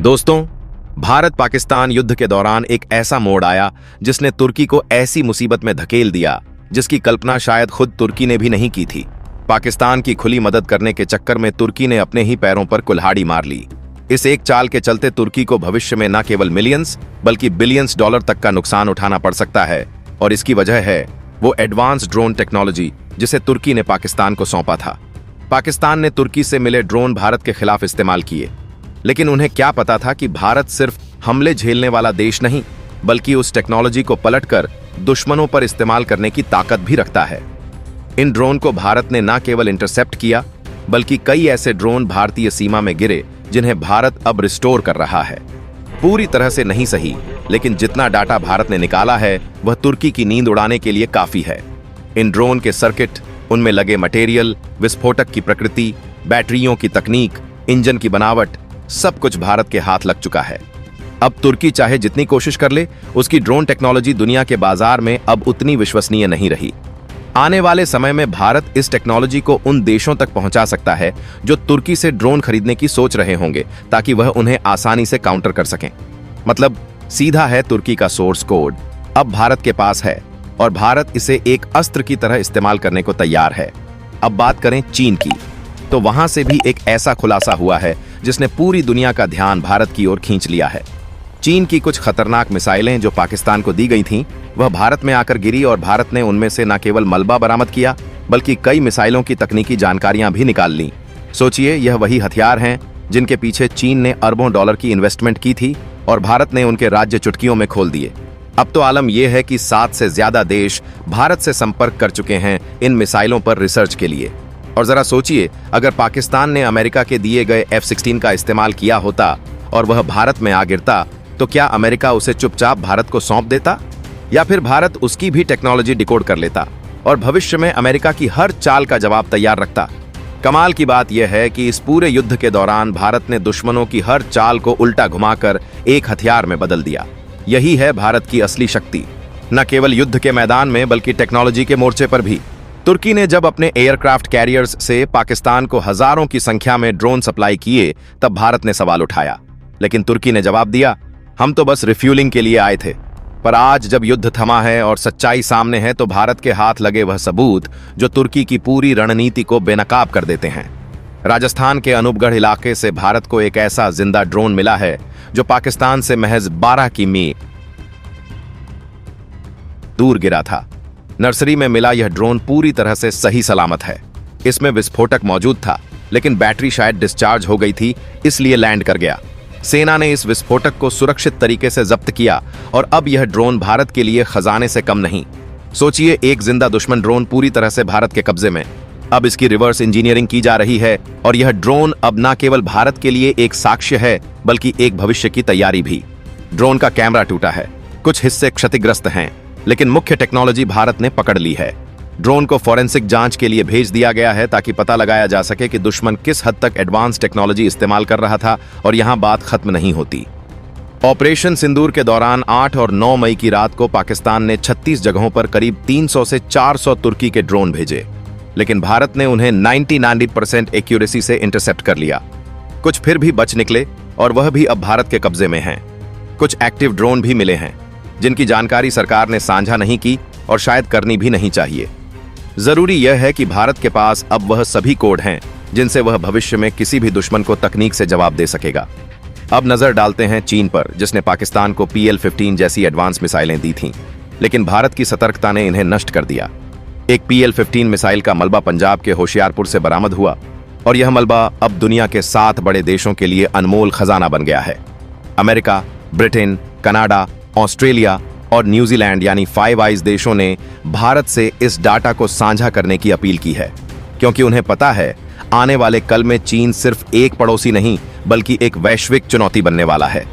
दोस्तों, भारत पाकिस्तान युद्ध के दौरान एक ऐसा मोड़ आया जिसने तुर्की को ऐसी मुसीबत में धकेल दिया जिसकी कल्पना शायद खुद तुर्की ने भी नहीं की थी। पाकिस्तान की खुली मदद करने के चक्कर में तुर्की ने अपने ही पैरों पर कुल्हाड़ी मार ली। इस एक चाल के चलते तुर्की को भविष्य में न केवल मिलियंस बल्कि बिलियंस डॉलर तक का नुकसान उठाना पड़ सकता है, और इसकी वजह है वो एडवांस ड्रोन टेक्नोलॉजी जिसे तुर्की ने पाकिस्तान को सौंपा था। पाकिस्तान ने तुर्की से मिले ड्रोन भारत के खिलाफ इस्तेमाल किए, लेकिन उन्हें क्या पता था कि भारत सिर्फ हमले झेलने वाला देश नहीं बल्कि उस टेक्नोलॉजी को पलटकर दुश्मनों पर इस्तेमाल करने की ताकत भी रखता है। इन ड्रोन को भारत ने न केवल इंटरसेप्ट किया बल्कि कई ऐसे ड्रोन भारतीय सीमा में गिरे जिन्हें भारत अब रिस्टोर कर रहा है। पूरी तरह से नहीं सही, लेकिन जितना डाटा भारत ने निकाला है वह तुर्की की नींद उड़ाने के लिए काफी है। इन ड्रोन के सर्किट, उनमें लगे मटेरियल, विस्फोटक की प्रकृति, बैटरियों की तकनीक, इंजन की बनावट, सब कुछ भारत के हाथ लग चुका है। अब तुर्की चाहे जितनी कोशिश कर ले, उसकी ड्रोन टेक्नोलॉजी दुनिया के बाजार में अब उतनी विश्वसनीय नहीं रही। आने वाले समय में भारत इस टेक्नोलॉजी को उन देशों तक पहुंचा सकता है जो तुर्की से ड्रोन खरीदने की सोच रहे होंगे, ताकि वह उन्हें आसानी से काउंटर कर सकें। मतलब सीधा है, तुर्की का सोर्स कोड अब भारत के पास है और भारत इसे एक अस्त्र की तरह इस्तेमाल करने को तैयार है। अब बात करें चीन की, तो वहां से भी एक ऐसा खुलासा हुआ है जिसने पूरी दुनिया का ध्यान भारत की ओर खींच लिया है। चीन की कुछ खतरनाक मिसाइलें जो पाकिस्तान को दी गई थीं, वह भारत में आकर गिरी और भारत ने उनमें से न केवल मलबा बरामद किया बल्कि कई मिसाइलों की तकनीकी जानकारियां भी निकाल लीं। सोचिए, यह वही हथियार हैं जिनके पीछे चीन ने अरबों डॉलर की इन्वेस्टमेंट की थी और भारत ने उनके राज्य चुटकियों में खोल दिए। अब तो आलम यह है कि 7 से ज्यादा देश भारत से संपर्क कर चुके हैं इन मिसाइलों पर रिसर्च के लिए। और जरा सोचिए, अगर पाकिस्तान ने अमेरिका के दिए गए F-16 का इस्तेमाल किया होता और वह भारत में आ गिरता, तो क्या अमेरिका उसे चुपचाप भारत को सौंप देता, या फिर भारत उसकी भी टेक्नोलॉजी डिकोड कर लेता और भविष्य में अमेरिका की हर चाल का जवाब तैयार रखता? कमाल की बात यह है कि इस पूरे युद्ध के दौरान भारत ने दुश्मनों की हर चाल को उल्टा घुमाकर एक हथियार में बदल दिया। यही है भारत की असली शक्ति, न केवल युद्ध के मैदान में बल्कि टेक्नोलॉजी के मोर्चे पर भी। तुर्की ने जब अपने एयरक्राफ्ट कैरियर्स से पाकिस्तान को हजारों की संख्या में ड्रोन सप्लाई किए, तब भारत ने सवाल उठाया, लेकिन तुर्की ने जवाब दिया, हम तो बस रिफ्यूलिंग के लिए आए थे। पर आज जब युद्ध थमा है और सच्चाई सामने है, तो भारत के हाथ लगे वह सबूत जो तुर्की की पूरी रणनीति को बेनकाब कर देते हैं। राजस्थान के अनूपगढ़ इलाके से भारत को एक ऐसा जिंदा ड्रोन मिला है जो पाकिस्तान से महज 12 किमी दूर गिरा था। नर्सरी में मिला यह ड्रोन पूरी तरह से सही सलामत है। इसमें विस्फोटक मौजूद था, लेकिन बैटरी शायद डिस्चार्ज हो गई थी, इसलिए लैंड कर गया। सेना ने इस विस्फोटक को सुरक्षित तरीके से जब्त किया और अब यह ड्रोन भारत के लिए खजाने से कम नहीं। सोचिए, एक जिंदा दुश्मन ड्रोन पूरी तरह से भारत के कब्जे में। अब इसकी रिवर्स इंजीनियरिंग की जा रही है और यह ड्रोन अब न केवल भारत के लिए एक साक्ष्य है बल्कि एक भविष्य की तैयारी भी। ड्रोन का कैमरा टूटा है, कुछ हिस्से क्षतिग्रस्त हैं, लेकिन मुख्य टेक्नोलॉजी भारत ने पकड़ ली है। ड्रोन को फॉरेंसिक जांच के लिए भेज दिया गया है ताकि पता लगाया जा सके कि दुश्मन किस हद तक एडवांस टेक्नोलॉजी इस्तेमाल कर रहा था, और यहां बात खत्म नहीं होती। ऑपरेशन सिंदूर के दौरान 8 और 9 मई की रात को पाकिस्तान ने 36 जगहों पर करीब 300 से 400 तुर्की के ड्रोन भेजे, लेकिन भारत ने उन्हें 90% एक्यूरेसी से इंटरसेप्ट कर लिया। कुछ फिर भी बच निकले और वह भी अब भारत के कब्जे में हैं। कुछ एक्टिव ड्रोन भी मिले हैं जिनकी जानकारी सरकार ने साझा नहीं की और शायद करनी भी नहीं चाहिए। जरूरी यह है कि भारत के पास अब वह सभी कोड हैं जिनसे वह भविष्य में किसी भी दुश्मन को तकनीक से जवाब दे सकेगा। अब नजर डालते हैं चीन पर, जिसने पाकिस्तान को PL-15 जैसी एडवांस मिसाइलें दी थीं, लेकिन भारत की सतर्कता ने इन्हें नष्ट कर दिया। एक PL-15 मिसाइल का मलबा पंजाब के होशियारपुर से बरामद हुआ और यह मलबा अब दुनिया के 7 बड़े देशों के लिए अनमोल खजाना बन गया है। अमेरिका, ब्रिटेन, कनाडा, ऑस्ट्रेलिया और न्यूजीलैंड यानी 5 आइज देशों ने भारत से इस डाटा को साझा करने की अपील की है, क्योंकि उन्हें पता है आने वाले कल में चीन सिर्फ एक पड़ोसी नहीं बल्कि एक वैश्विक चुनौती बनने वाला है।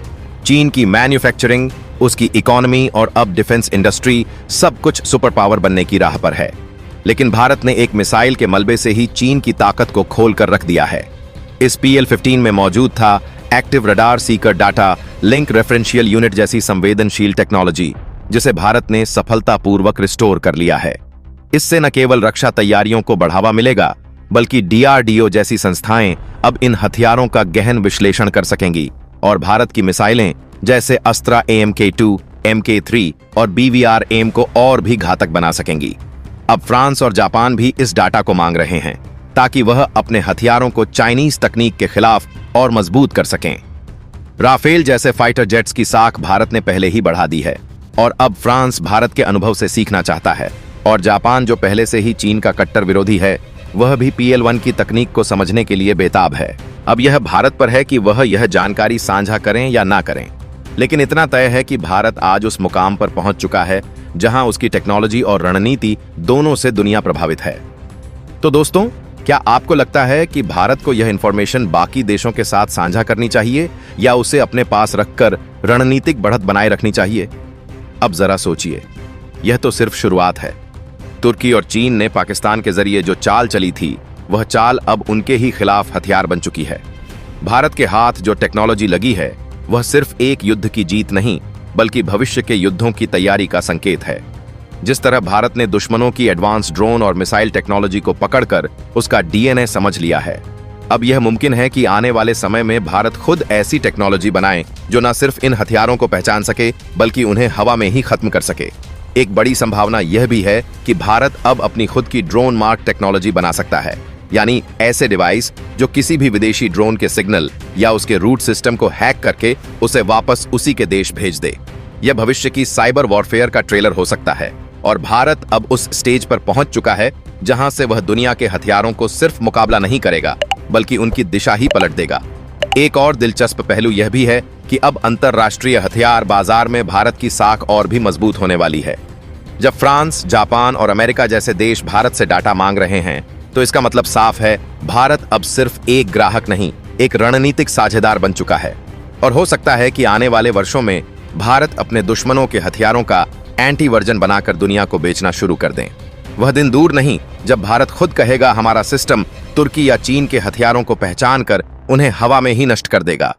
चीन की मैन्युफैक्चरिंग, उसकी इकोनॉमी और अब डिफेंस इंडस्ट्री, सब कुछ सुपर पावर बनने की राह पर है। लेकिन भारत ने एक मिसाइल के मलबे से ही चीन की ताकत को खोल कर रख दिया है। इस PL-15 में मौजूद था active radar Sikar data link referential unit जैसी संवेदनशील टेक्नोलॉजी, जिसे भारत ने सफलतापूर्वक रिस्टोर कर लिया है। इससे न केवल रक्षा तैयारियों को बढ़ावा मिलेगा बल्कि DRDO जैसी संस्थाएं अब इन हथियारों का गहन विश्लेषण कर सकेंगी और भारत की मिसाइलें जैसे अस्त्रा AMK-2, MK3 और BVR एम को और भी घातक बना सकेंगी। अब फ्रांस और जापान भी इस डाटा को मांग रहे हैं ताकि वह अपने हथियारों को चाइनीज तकनीक के खिलाफ और मजबूत कर सकें। राफेल जैसे फाइटर जेट्स की साख भारत ने पहले ही बढ़ा दी है और अब फ्रांस भारत के अनुभव से सीखना चाहता है, और जापान जो पहले से ही चीन का कट्टर विरोधी है वह भी PL-1 की तकनीक को समझने के लिए बेताब है। अब यह भारत पर है कि वह यह जानकारी साझा करें या ना करें, लेकिन इतना तय है कि भारत आज उस मुकाम पर पहुंच चुका है जहां उसकी टेक्नोलॉजी और रणनीति दोनों से दुनिया प्रभावित है। तो दोस्तों, क्या आपको लगता है कि भारत को यह इंफॉर्मेशन बाकी देशों के साथ साझा करनी चाहिए या उसे अपने पास रखकर रणनीतिक बढ़त बनाए रखनी चाहिए? अब जरा सोचिए, यह तो सिर्फ शुरुआत है। तुर्की और चीन ने पाकिस्तान के जरिए जो चाल चली थी वह चाल अब उनके ही खिलाफ हथियार बन चुकी है। भारत के हाथ जो टेक्नोलॉजी लगी है वह सिर्फ एक युद्ध की जीत नहीं बल्कि भविष्य के युद्धों की तैयारी का संकेत है। जिस तरह भारत ने दुश्मनों की एडवांस ड्रोन और मिसाइल टेक्नोलॉजी को पकड़कर उसका DNA समझ लिया है, अब यह मुमकिन है कि आने वाले समय में भारत खुद ऐसी टेक्नोलॉजी बनाए जो न सिर्फ इन हथियारों को पहचान सके बल्कि उन्हें हवा में ही खत्म कर सके। एक बड़ी संभावना यह भी है कि भारत अब अपनी खुद की ड्रोन मार्क टेक्नोलॉजी बना सकता है, यानी ऐसे डिवाइस जो किसी भी विदेशी ड्रोन के सिग्नल या उसके रूट सिस्टम को हैक करके उसे वापस उसी के देश भेज दे। यह भविष्य की साइबर वॉरफेयर का ट्रेलर हो सकता है और भारत अब उस स्टेज पर पहुंच चुका है जहां से वह दुनिया के हथियारों को सिर्फ मुकाबला नहीं करेगा बल्कि उनकी दिशा ही पलट देगा। एक और दिलचस्प पहलू यह भी है कि अब अंतरराष्ट्रीय हथियार बाजार में भारत की साख और भी मजबूत होने वाली है। जब फ्रांस, जापान और अमेरिका जैसे देश भारत से डाटा मांग रहे हैं तो इसका मतलब साफ है, भारत अब सिर्फ एक ग्राहक नहीं, एक रणनीतिक साझेदार बन चुका है। और हो सकता है कि आने वाले वर्षों में भारत अपने दुश्मनों के हथियारों का एंटी वर्जन बनाकर दुनिया को बेचना शुरू कर दें। वह दिन दूर नहीं जब भारत खुद कहेगा हमारा सिस्टम तुर्की या चीन के हथियारों को पहचान कर उन्हें हवा में ही नष्ट कर देगा।